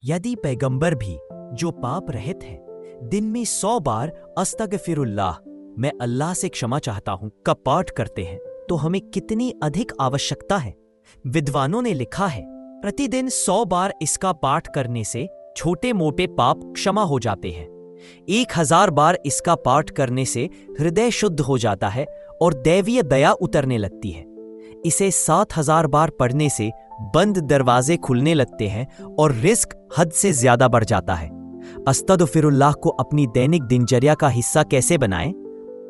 यदि पैगंबर भी जो पाप रहित है दिन में 100 बार अस्तगफिरुल्लाह, मैं अल्लाह से क्षमा चाहता हूं, का पाठ करते हैं तो हमें कितनी अधिक आवश्यकता है। विद्वानों ने लिखा है प्रतिदिन 100 बार इसका पाठ करने से छोटे मोटे पाप क्षमा हो जाते हैं। 1000 बार इसका पाठ करने से हृदय शुद्ध हो जाता है और दैवीय दया उतरने लगती है। इसे 7000 बार पढ़ने से बंद दरवाजे खुलने लगते हैं और रिस्क हद से ज्यादा बढ़ जाता है। अस्तगफिरुल्लाह को अपनी दैनिक दिनचर्या का हिस्सा कैसे बनाएं?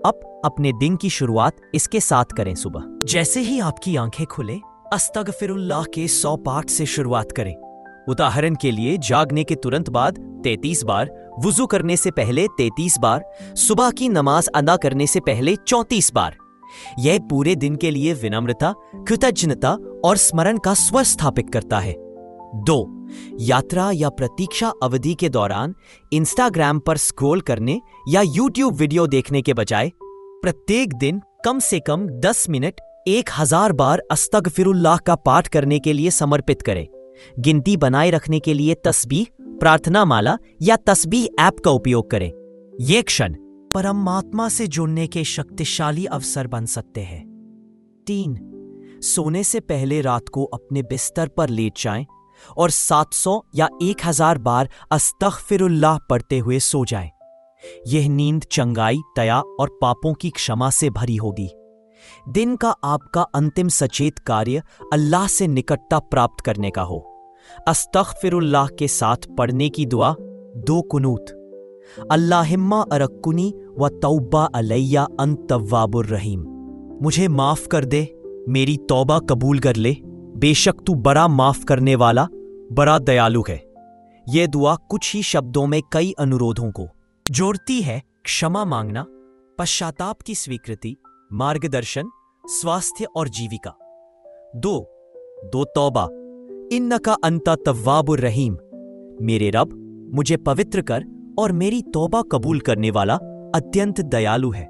अब अपने दिन की शुरुआत इसके साथ करें। सुबह जैसे ही आपकी आंखें खुले अस्तगफिरुल्लाह के 100 पाठ से शुरुआत करें। उदाहरण के लिए जागने के तुरंत बाद 33 बार, वुजू करने से पहले 33 बार, सुबह की नमाज अदा करने से पहले 34 बार। यह पूरे दिन के लिए विनम्रता, कृतज्ञता और स्मरण का स्वर स्थापित करता है। 2. यात्रा या प्रतीक्षा अवधि के दौरान इंस्टाग्राम पर स्क्रॉल करने या यूट्यूब वीडियो देखने के बजाय प्रत्येक दिन कम से कम 10 मिनट 1000 बार अस्तगफिरुल्लाह का पाठ करने के लिए समर्पित करें। गिनती बनाए रखने के लिए तस्बीह, प्रार्थना माला या तस्बीह ऐप का उपयोग करें। ये क्षण परमात्मा से जुड़ने के शक्तिशाली अवसर बन सकते हैं। 3. सोने से पहले रात को अपने बिस्तर पर लेट जाएं और 700 या 1000 बार अस्तगफिरुल्लाह पढ़ते हुए सो जाएं। यह नींद चंगाई, दया और पापों की क्षमा से भरी होगी। दिन का आपका अंतिम सचेत कार्य अल्लाह से निकटता प्राप्त करने का हो। अस्तगफिरुल्लाह के साथ पढ़ने की दुआ 2 कुनूत। अल्लाहिम्मा अरक्कुनी व तौबा अलैया अंत तव्वाबुर रहीम। मुझे माफ कर दे, मेरी तौबा कबूल कर ले, बेशक तू बड़ा माफ करने वाला, बड़ा दयालु है। यह दुआ कुछ ही शब्दों में कई अनुरोधों को जोड़ती है। क्षमा मांगना, पश्चाताप की स्वीकृति, मार्गदर्शन, स्वास्थ्य और जीविका। 2 तौबा। इन्नका अंता तव्वाबुर रहीम। मेरे रब, मुझे पवित्र कर और मेरी तौबा कबूल करने वाला अत्यंत दयालु है।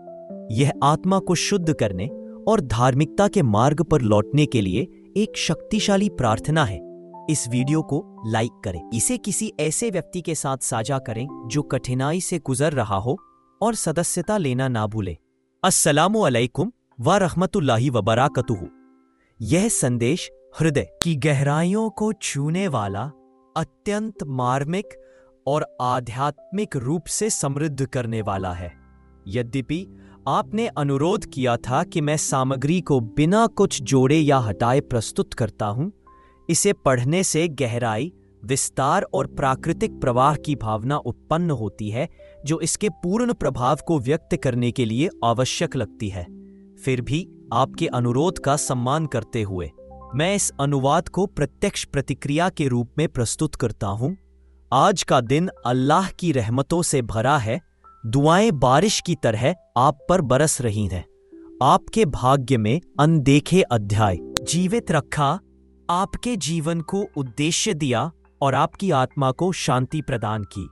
यह आत्मा को शुद्ध करने और धार्मिकता के मार्ग पर लौटने के लिए एक शक्तिशाली प्रार्थना है। इस वीडियो को लाइक करें, इसे किसी ऐसे व्यक्ति के साथ साझा करें जो कठिनाई से गुजर रहा हो और सदस्यता लेना ना भूले। अस्सलामु अलैकुम व रहमतुल्लाहि व बरकातुहू। यह संदेश हृदय की गहराइयों को छूने वाला, अत्यंत मार्मिक और आध्यात्मिक रूप से समृद्ध करने वाला है। यद्यपि आपने अनुरोध किया था कि मैं सामग्री को बिना कुछ जोड़े या हटाए प्रस्तुत करता हूं, इसे पढ़ने से गहराई, विस्तार और प्राकृतिक प्रवाह की भावना उत्पन्न होती है जो इसके पूर्ण प्रभाव को व्यक्त करने के लिए आवश्यक लगती है। फिर भी आपके अनुरोध का सम्मान करते हुए मैं इस अनुवाद को प्रत्यक्ष प्रतिक्रिया के रूप में प्रस्तुत करता हूं। आज का दिन अल्लाह की रहमतों से भरा है। दुआएं बारिश की तरह आप पर बरस रही हैं। आपके भाग्य में अनदेखे अध्याय जीवित रखा, आपके जीवन को उद्देश्य दिया और आपकी आत्मा को शांति प्रदान की।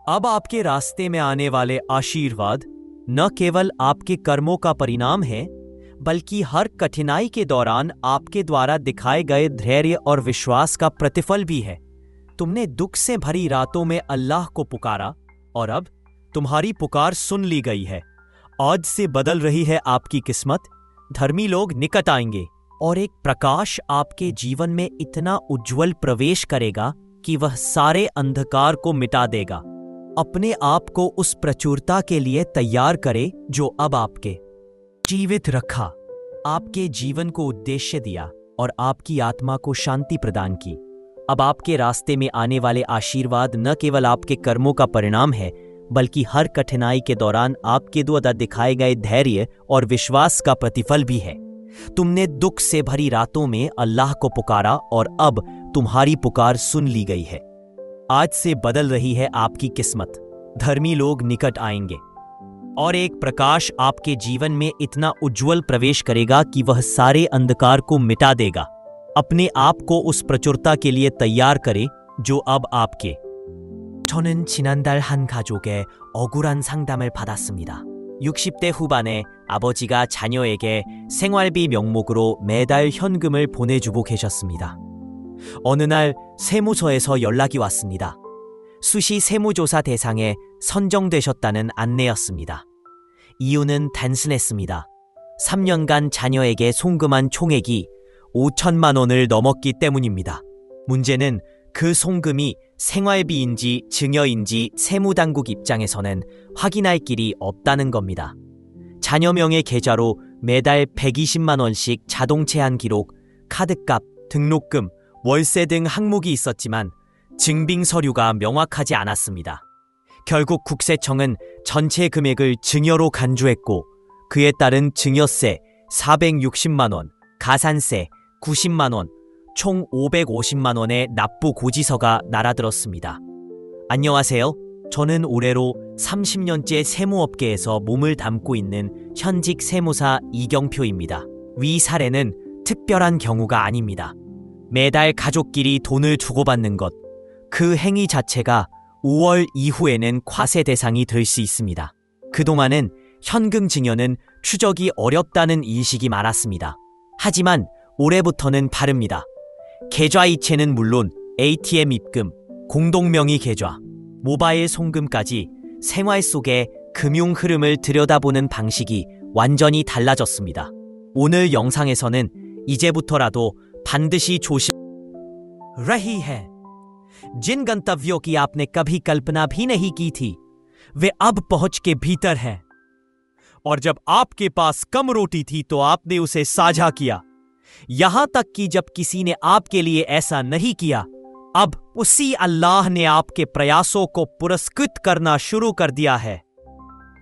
अब आपके रास्ते में आने वाले आशीर्वाद न केवल आपके कर्मों का परिणाम है, बल्कि हर कठिनाई के दौरान आपके द्वारा दिखाए गए धैर्य और विश्वास का प्रतिफल भी है। तुमने दुख से भरी रातों में अल्लाह को पुकारा और अब तुम्हारी पुकार सुन ली गई है। आज से बदल रही है आपकी किस्मत। धर्मी लोग निकट आएंगे और एक प्रकाश आपके जीवन में इतना उज्जवल प्रवेश करेगा कि वह सारे अंधकार को मिटा देगा। अपने आप को उस प्रचुरता के लिए तैयार करें जो अब आपके जीवित रखा, आपके जीवन को उद्देश्य दिया और आपकी आत्मा को शांति प्रदान की। अब आपके रास्ते में आने वाले आशीर्वाद न केवल आपके कर्मों का परिणाम है, बल्कि हर कठिनाई के दौरान आपके द्वारा दिखाए गए धैर्य और विश्वास का प्रतिफल भी है। तुमने दुख से भरी रातों में अल्लाह को पुकारा और अब तुम्हारी पुकार सुन ली गई है। आज से बदल रही है आपकी किस्मत। धर्मी लोग निकट आएंगे और एक प्रकाश आपके जीवन में इतना उज्जवल प्रवेश करेगा कि वह सारे अंधकार को मिटा देगा। अपने आप को उस प्रचुरता के लिए तैयार करें जो अब आपके। 저는 지난달 한 가족의 억울한 상담을 받았습니다. 60대 후반에 아버지가 자녀에게 생활비 명목으로 매달 현금을 보내주고 계셨습니다. 어느 날 세무서에서 연락이 왔습니다. 수시 세무조사 대상에 선정되셨다는 안내였습니다. 이유는 단순했습니다. 3년간 자녀에게 송금한 총액이 5천만 원을 넘었기 때문입니다. 문제는 그 송금이 생활비인지 증여인지 세무당국 입장에서는 확인할 길이 없다는 겁니다. 자녀명의 계좌로 매달 120만 원씩 자동 제한 기록, 카드값, 등록금, 월세 등 항목이 있었지만 증빙 서류가 명확하지 않았습니다. 결국 국세청은 전체 금액을 증여로 간주했고 그에 따른 증여세 460만 원, 가산세 90만 원, 총 550만 원의 납부 고지서가 날아들었습니다. 안녕하세요. 저는 올해로 30년째 세무업계에서 몸을 담고 있는 현직 세무사 이경표입니다. 위 사례는 특별한 경우가 아닙니다. 매달 가족끼리 돈을 주고받는 것, 그 행위 자체가 5월 이후에는 과세 대상이 될 수 있습니다. 그동안은 현금 증여는 추적이 어렵다는 인식이 많았습니다. 하지만 올해부터는 다릅니다. 계좌 이체는 물론 ATM 입금, 공동명의 계좌, 모바일 송금까지 생활 속의 금융 흐름을 들여다보는 방식이 완전히 달라졌습니다. 오늘 영상에서는 이제부터라도 반드시 조심 रही है। जिन गंतव्यों की आपने कभी कल्पना भी नहीं की थी, वे अब पहुंच के भीतर हैं। और जब आपके पास कम रोटी थी तो आपने उसे साझा किया। यहां तक कि जब किसी ने आपके लिए ऐसा नहीं किया, अब उसी अल्लाह ने आपके प्रयासों को पुरस्कृत करना शुरू कर दिया है।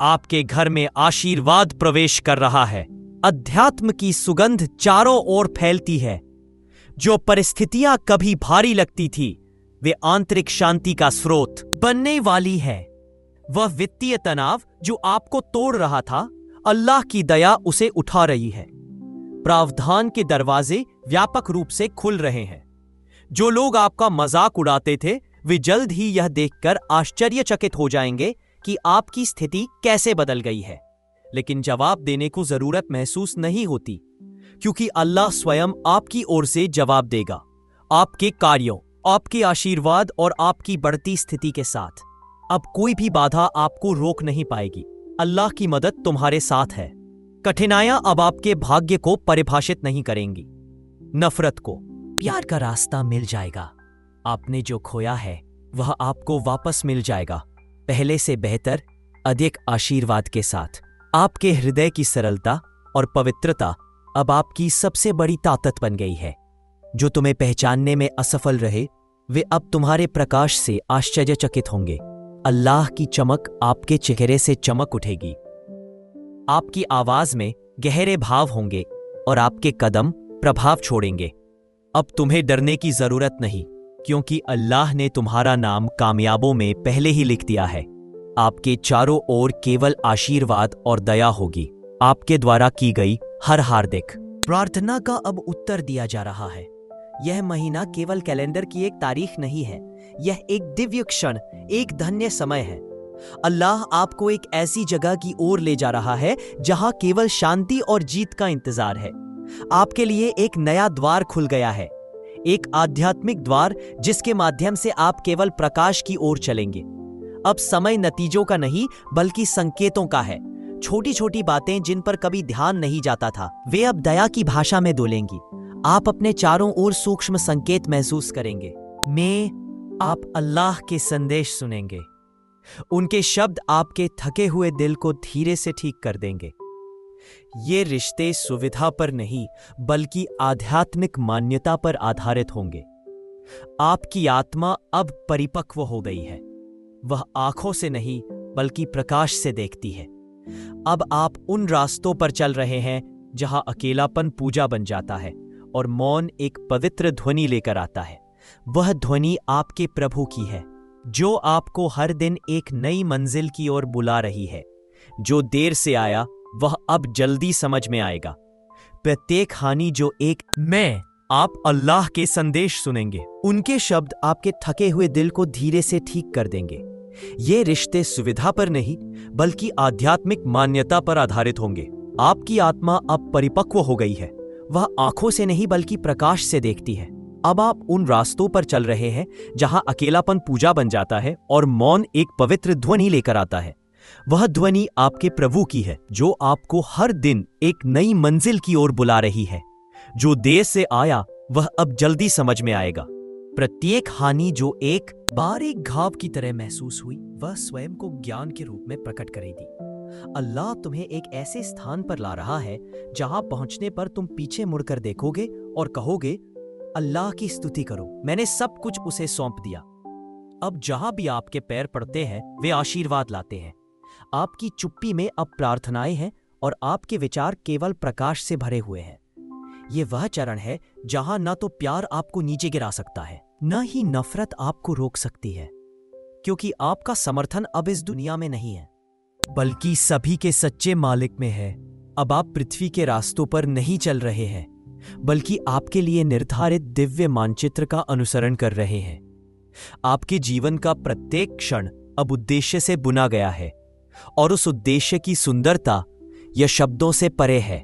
आपके घर में आशीर्वाद प्रवेश कर रहा है। अध्यात्म की सुगंध चारों ओर फैलती है। जो परिस्थितियां कभी भारी लगती थी, वे आंतरिक शांति का स्रोत बनने वाली है। वह वित्तीय तनाव जो आपको तोड़ रहा था, अल्लाह की दया उसे उठा रही है। प्रावधान के दरवाजे व्यापक रूप से खुल रहे हैं। जो लोग आपका मजाक उड़ाते थे, वे जल्द ही यह देखकर आश्चर्यचकित हो जाएंगे कि आपकी स्थिति कैसे बदल गई है। लेकिन जवाब देने को जरूरत महसूस नहीं होती, क्योंकि अल्लाह स्वयं आपकी ओर से जवाब देगा, आपके कार्यों, आपके आशीर्वाद और आपकी बढ़ती स्थिति के साथ। अब कोई भी बाधा आपको रोक नहीं पाएगी। अल्लाह की मदद तुम्हारे साथ है। कठिनाइयां अब आपके भाग्य को परिभाषित नहीं करेंगी। नफरत को प्यार का रास्ता मिल जाएगा। आपने जो खोया है वह आपको वापस मिल जाएगा, पहले से बेहतर, अधिक आशीर्वाद के साथ। आपके हृदय की सरलता और पवित्रता अब आपकी सबसे बड़ी ताकत बन गई है। जो तुम्हें पहचानने में असफल रहे, वे अब तुम्हारे प्रकाश से आश्चर्यचकित होंगे। अल्लाह की चमक आपके चेहरे से चमक उठेगी। आपकी आवाज में गहरे भाव होंगे और आपके कदम प्रभाव छोड़ेंगे। अब तुम्हें डरने की जरूरत नहीं, क्योंकि अल्लाह ने तुम्हारा नाम कामयाबों में पहले ही लिख दिया है। आपके चारों ओर केवल आशीर्वाद और दया होगी। आपके द्वारा की गई हर हार्दिक प्रार्थना का अब उत्तर दिया जा रहा है। यह महीना केवल कैलेंडर की एक तारीख नहीं है, यह एक दिव्य क्षण, एक धन्य समय है। अल्लाह आपको एक ऐसी जगह की ओर ले जा रहा है जहां केवल शांति और जीत का इंतजार है। आपके लिए एक नया द्वार खुल गया है, एक आध्यात्मिक द्वार जिसके माध्यम से आप केवल प्रकाश की ओर चलेंगे। अब समय नतीजों का नहीं, बल्कि संकेतों का है। छोटी छोटी बातें जिन पर कभी ध्यान नहीं जाता था, वे अब दया की भाषा में डोलेंगी। आप अपने चारों ओर सूक्ष्म संकेत महसूस करेंगे। आप अल्लाह के संदेश सुनेंगे। उनके शब्द आपके थके हुए दिल को धीरे से ठीक कर देंगे। ये रिश्ते सुविधा पर नहीं, बल्कि आध्यात्मिक मान्यता पर आधारित होंगे। आपकी आत्मा अब परिपक्व हो गई है। वह आंखों से नहीं, बल्कि प्रकाश से देखती है। अब आप उन रास्तों पर चल रहे हैं जहां अकेलापन पूजा बन जाता है और मौन एक पवित्र ध्वनि लेकर आता है। वह ध्वनि आपके प्रभु की है, जो आपको हर दिन एक नई मंजिल की ओर बुला रही है। जो देर से आया, वह अब जल्दी समझ में आएगा। प्रत्येक हानि जो एक आप अल्लाह के संदेश सुनेंगे। उनके शब्द आपके थके हुए दिल को धीरे से ठीक कर देंगे। ये रिश्ते सुविधा पर नहीं, बल्कि आध्यात्मिक मान्यता पर आधारित होंगे। आपकी आत्मा अब परिपक्व हो गई है। वह आंखों से नहीं, बल्कि प्रकाश से देखती है। अब आप उन रास्तों पर चल रहे हैं जहां अकेलापन पूजा बन जाता है और मौन एक पवित्र ध्वनि लेकर आता है। वह ध्वनि आपके प्रभु की है, जो आपको हर दिन एक नई मंजिल की ओर बुला रही है। जो देर से आया वह अब जल्दी समझ में आएगा। प्रत्येक हानि जो एक बारीक घाव की तरह महसूस हुई, वह स्वयं को ज्ञान के रूप में प्रकट करेगी। अल्लाह तुम्हें एक ऐसे स्थान पर ला रहा है जहां पहुंचने पर तुम पीछे मुड़कर देखोगे और कहोगे, अल्लाह की स्तुति करो, मैंने सब कुछ उसे सौंप दिया। अब जहां भी आपके पैर पड़ते हैं वे आशीर्वाद लाते हैं। आपकी चुप्पी में अब प्रार्थनाएं हैं और आपके विचार केवल प्रकाश से भरे हुए हैं। ये वह चरण है जहां न तो प्यार आपको नीचे गिरा सकता है, न ही नफरत आपको रोक सकती है, क्योंकि आपका समर्थन अब इस दुनिया में नहीं है, बल्कि सभी के सच्चे मालिक में है। अब आप पृथ्वी के रास्तों पर नहीं चल रहे हैं, बल्कि आपके लिए निर्धारित दिव्य मानचित्र का अनुसरण कर रहे हैं। आपके जीवन का प्रत्येक क्षण अब उद्देश्य से बुना गया है, और उस उद्देश्य की सुंदरता यह शब्दों से परे है।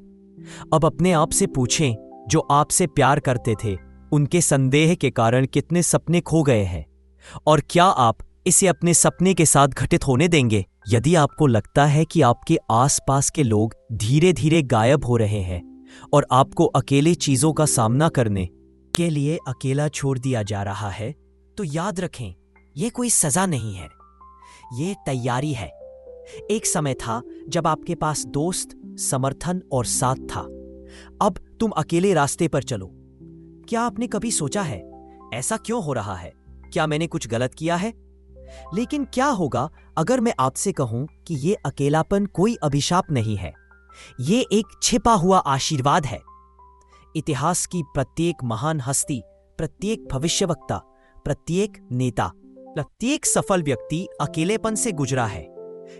अब अपने आप से पूछें, जो आपसे प्यार करते थे, उनके संदेह के कारण कितने सपने खो गए हैं, और क्या आप इसे अपने सपने के साथ घटित होने देंगे? यदि आपको लगता है कि आपके आसपास के लोग धीरे धीरे गायब हो रहे हैं और आपको अकेले चीजों का सामना करने के लिए अकेला छोड़ दिया जा रहा है, तो याद रखें, यह कोई सजा नहीं है, ये तैयारी है। एक समय था जब आपके पास दोस्त, समर्थन और साथ था। अब तुम अकेले रास्ते पर चलो। क्या आपने कभी सोचा है, ऐसा क्यों हो रहा है? क्या मैंने कुछ गलत किया है? लेकिन क्या होगा अगर मैं आपसे कहूं कि यह अकेलापन कोई अभिशाप नहीं है, यह एक छिपा हुआ आशीर्वाद है। इतिहास की प्रत्येक महान हस्ती, प्रत्येक भविष्यवक्ता, प्रत्येक नेता, प्रत्येक सफल व्यक्ति अकेलेपन से गुजरा है।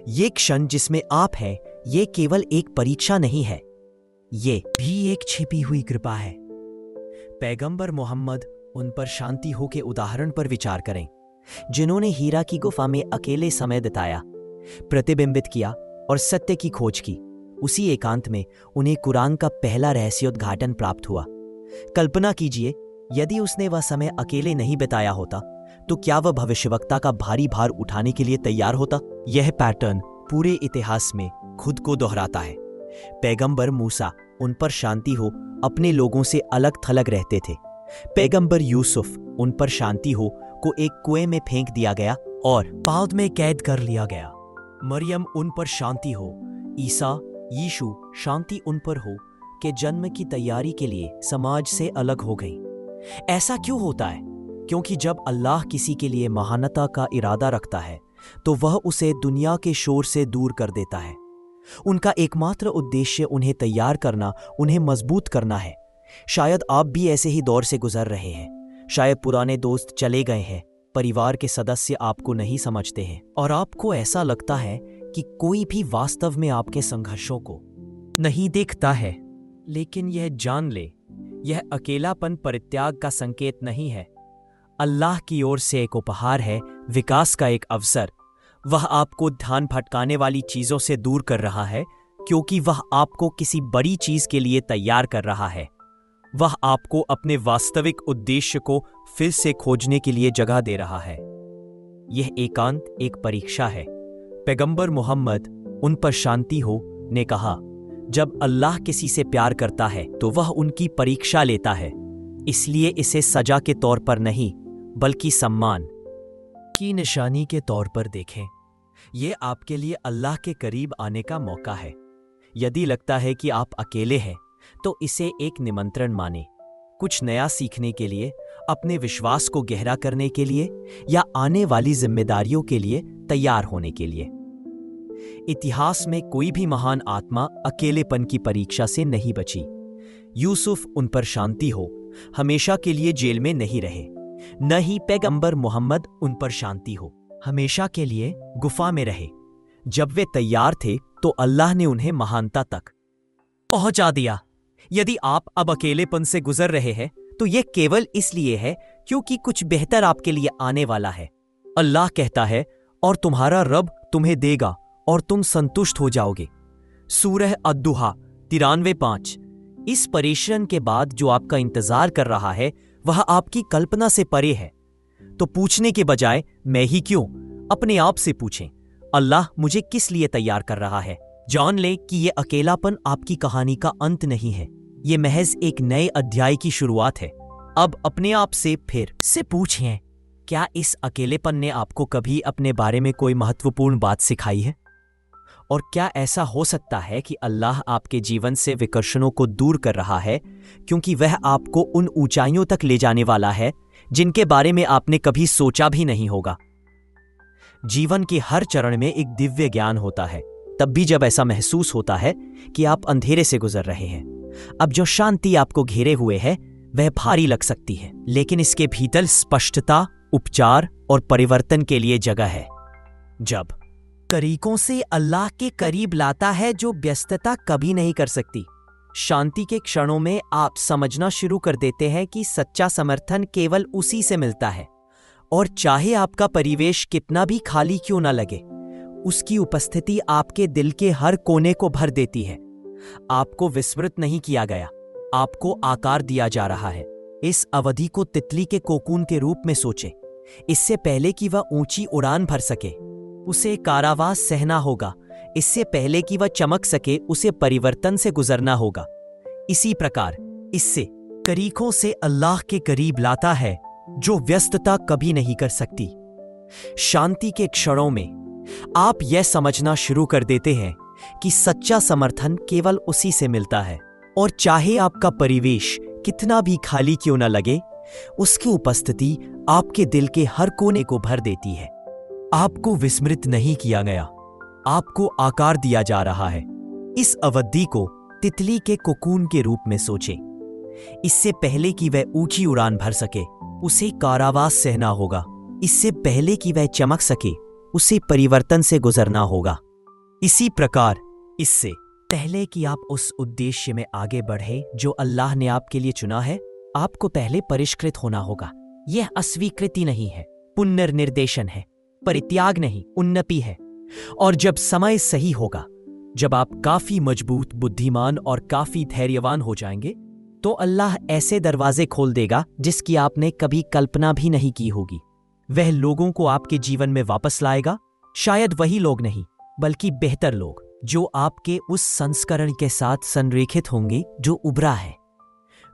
ये क्षण जिसमें आप हैं, ये केवल एक परीक्षा नहीं है, ये भी एक छिपी हुई कृपा है। पैगंबर मोहम्मद, उन पर शांति हो, के उदाहरण पर विचार करें, जिन्होंने हीरा की गुफा में अकेले समय बिताया, प्रतिबिंबित किया और सत्य की खोज की। उसी एकांत में उन्हें कुरान का पहला रहस्योद्घाटन प्राप्त हुआ। कल्पना कीजिए, यदि उसने वह समय अकेले नहीं बिताया होता, तो क्या वह भविष्यवक्ता का भारी भार उठाने के लिए तैयार होता? यह पैटर्न पूरे इतिहास में खुद को दोहराता है। पैगंबर मूसा, उन पर शांति हो, अपने लोगों से अलग थलग रहते थे। पैगंबर यूसुफ, उन पर शांति हो, को एक कुएं में फेंक दिया गया और पाउद में कैद कर लिया गया। मरियम, उन पर शांति हो, ईसा, यीशु, शांति उन पर हो, के जन्म की तैयारी के लिए समाज से अलग हो गई। ऐसा क्यों होता है? क्योंकि जब अल्लाह किसी के लिए महानता का इरादा रखता है, तो वह उसे दुनिया के शोर से दूर कर देता है। उनका एकमात्र उद्देश्य उन्हें तैयार करना, उन्हें मजबूत करना है। शायद आप भी ऐसे ही दौर से गुजर रहे हैं। शायद पुराने दोस्त चले गए हैं, परिवार के सदस्य आपको नहीं समझते हैं, और आपको ऐसा लगता है कि कोई भी वास्तव में आपके संघर्षों को नहीं देखता है। लेकिन यह जान ले, यह अकेलापन परित्याग का संकेत नहीं है। अल्लाह की ओर से एक उपहार है, विकास का एक अवसर। वह आपको ध्यान भटकाने वाली चीजों से दूर कर रहा है, क्योंकि वह आपको किसी बड़ी चीज के लिए तैयार कर रहा है। वह आपको अपने वास्तविक उद्देश्य को फिर से खोजने के लिए जगह दे रहा है। यह एकांत एक परीक्षा है। पैगंबर मोहम्मद, उन पर शांति हो, ने कहा, जब अल्लाह किसी से प्यार करता है तो वह उनकी परीक्षा लेता है, इसलिए इसे सजा के तौर पर नहीं, बल्कि सम्मान की निशानी के तौर पर देखें। यह आपके लिए अल्लाह के करीब आने का मौका है। यदि लगता है कि आप अकेले हैं, तो इसे एक निमंत्रण माने, कुछ नया सीखने के लिए, अपने विश्वास को गहरा करने के लिए, या आने वाली जिम्मेदारियों के लिए तैयार होने के लिए। इतिहास में कोई भी महान आत्मा अकेलेपन की परीक्षा से नहीं बची। यूसुफ, उन पर शांति हो, हमेशा के लिए जेल में नहीं रहे, न ही पैगंबर मोहम्मद, उन पर शांति हो, हमेशा के लिए गुफा में रहे। जब वे तैयार थे तो अल्लाह ने उन्हें महानता तक पहुंचा दिया। यदि आप अब अकेलेपन से गुजर रहे हैं, तो यह केवल इसलिए है क्योंकि कुछ बेहतर आपके लिए आने वाला है। अल्लाह कहता है, और तुम्हारा रब तुम्हें देगा और तुम संतुष्ट हो जाओगे। सूरह अद्दुहा 93:5। इस परेशान के बाद जो आपका इंतजार कर रहा है, वह आपकी कल्पना से परे है। तो पूछने के बजाय मैं ही क्यों, अपने आप से पूछें, अल्लाह मुझे किस लिए तैयार कर रहा है। जान लें कि यह अकेलापन आपकी कहानी का अंत नहीं है, ये महज एक नए अध्याय की शुरुआत है। अब अपने आप से फिर से पूछें, क्या इस अकेलेपन ने आपको कभी अपने बारे में कोई महत्वपूर्ण बात सिखाई है? और क्या ऐसा हो सकता है कि अल्लाह आपके जीवन से विकर्षणों को दूर कर रहा है क्योंकि वह आपको उन ऊंचाइयों तक ले जाने वाला है जिनके बारे में आपने कभी सोचा भी नहीं होगा। जीवन के हर चरण में एक दिव्य ज्ञान होता है, तब भी जब ऐसा महसूस होता है कि आप अंधेरे से गुजर रहे हैं। अब जो शांति आपको घेरे हुए है वह भारी लग सकती है, लेकिन इसके भीतर स्पष्टता, उपचार और परिवर्तन के लिए जगह है। जब तरीकों से अल्लाह के करीब लाता है जो व्यस्तता कभी नहीं कर सकती। शांति के क्षणों में आप समझना शुरू कर देते हैं कि सच्चा समर्थन केवल उसी से मिलता है, और चाहे आपका परिवेश कितना भी खाली क्यों न लगे, उसकी उपस्थिति आपके दिल के हर कोने को भर देती है। आपको विस्मृत नहीं किया गया, आपको आकार दिया जा रहा है। इस अवधि को तितली के कोकून के रूप में सोचें। इससे पहले कि वह ऊंची उड़ान भर सके, उसे कारावास सहना होगा। इससे पहले कि वह चमक सके, उसे परिवर्तन से गुजरना होगा। इसी प्रकार इससे तरीकों से अल्लाह के करीब लाता है जो व्यस्तता कभी नहीं कर सकती। शांति के क्षणों में आप यह समझना शुरू कर देते हैं कि सच्चा समर्थन केवल उसी से मिलता है, और चाहे आपका परिवेश कितना भी खाली क्यों न लगे, उसकी उपस्थिति आपके दिल के हर कोने को भर देती है। आपको विस्मृत नहीं किया गया, आपको आकार दिया जा रहा है। इस अवधि को तितली के कोकून के रूप में सोचें। इससे पहले कि वह ऊंची उड़ान भर सके, उसे कारावास सहना होगा। इससे पहले कि वह चमक सके, उसे परिवर्तन से गुजरना होगा। इसी प्रकार इससे पहले कि आप उस उद्देश्य में आगे बढ़े जो अल्लाह ने आपके लिए चुना है, आपको पहले परिष्कृत होना होगा। यह अस्वीकृति नहीं है, पुनर्निर्देशन है। परित्याग नहीं, उन्नति है। और जब समय सही होगा, जब आप काफी मजबूत, बुद्धिमान और काफी धैर्यवान हो जाएंगे, तो अल्लाह ऐसे दरवाजे खोल देगा जिसकी आपने कभी कल्पना भी नहीं की होगी। वह लोगों को आपके जीवन में वापस लाएगा। शायद वही लोग नहीं, बल्कि बेहतर लोग, जो आपके उस संस्करण के साथ संरेखित होंगे जो उभरा है।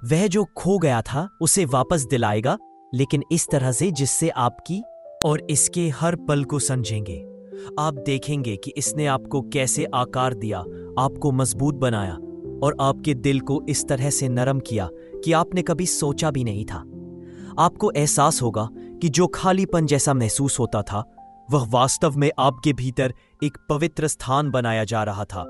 वह जो खो गया था उसे वापस दिलाएगा, लेकिन इस तरह से जिससे आपकी और इसके हर पल को समझेंगे। आप देखेंगे कि इसने आपको कैसे आकार दिया, आपको मजबूत बनाया और आपके दिल को इस तरह से नरम किया कि आपने कभी सोचा भी नहीं था। आपको एहसास होगा कि जो खालीपन जैसा महसूस होता था, वह वास्तव में आपके भीतर एक पवित्र स्थान बनाया जा रहा था,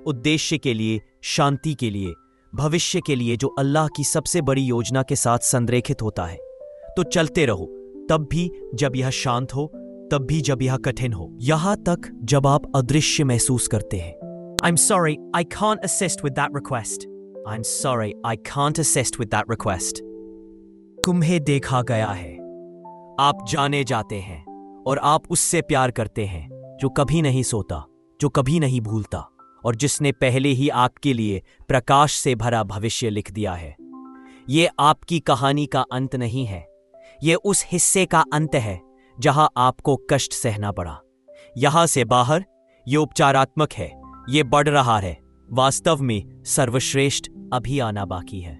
उद्देश्य के लिए, शांति के लिए, भविष्य के लिए जो अल्लाह की सबसे बड़ी योजना के साथ संरेखित होता है। तो चलते रहो, तब भी जब यह शांत हो, तब भी जब यह कठिन हो, यहां तक जब आप अदृश्य महसूस करते हैं। I'm sorry, I can't assist with that request. I'm sorry, I can't assist with that request. तुम्हें देखा गया है, आप जाने जाते हैं, और आप उससे प्यार करते हैं जो कभी नहीं सोता, जो कभी नहीं भूलता, और जिसने पहले ही आपके लिए प्रकाश से भरा भविष्य लिख दिया है। ये आपकी कहानी का अंत नहीं है, ये उस हिस्से का अंत है जहां आपको कष्ट सहना पड़ा। यहां से बाहर ये उपचारात्मक है, ये बढ़ रहा है। वास्तव में सर्वश्रेष्ठ अभी आना बाकी है।